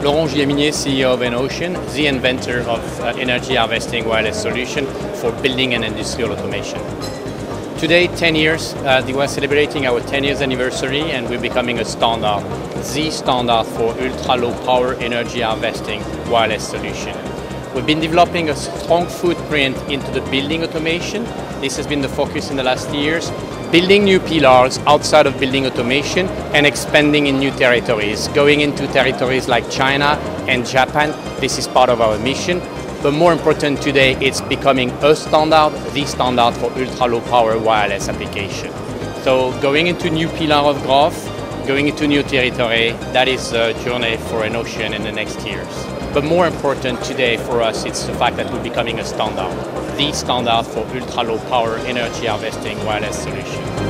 Laurent Guilleminier, CEO of Enocean, the inventor of energy harvesting wireless solution for building and industrial automation. Today, 10 years, we're celebrating our 10 years anniversary and we're becoming a standard, the standard for ultra-low power energy harvesting wireless solution. We've been developing a strong footprint into the building automation. This has been the focus in the last years. Building new pillars outside of building automation and expanding in new territories, going into territories like China and Japan. This is part of our mission. But more important today, it's becoming a standard, the standard for ultra-low power wireless application. So going into new pillar of growth, going into new territory, that is the journey for Enocean in the next years. But more important today for us, it's the fact that we're becoming a standard, the standard for ultra-low power energy harvesting wireless solution.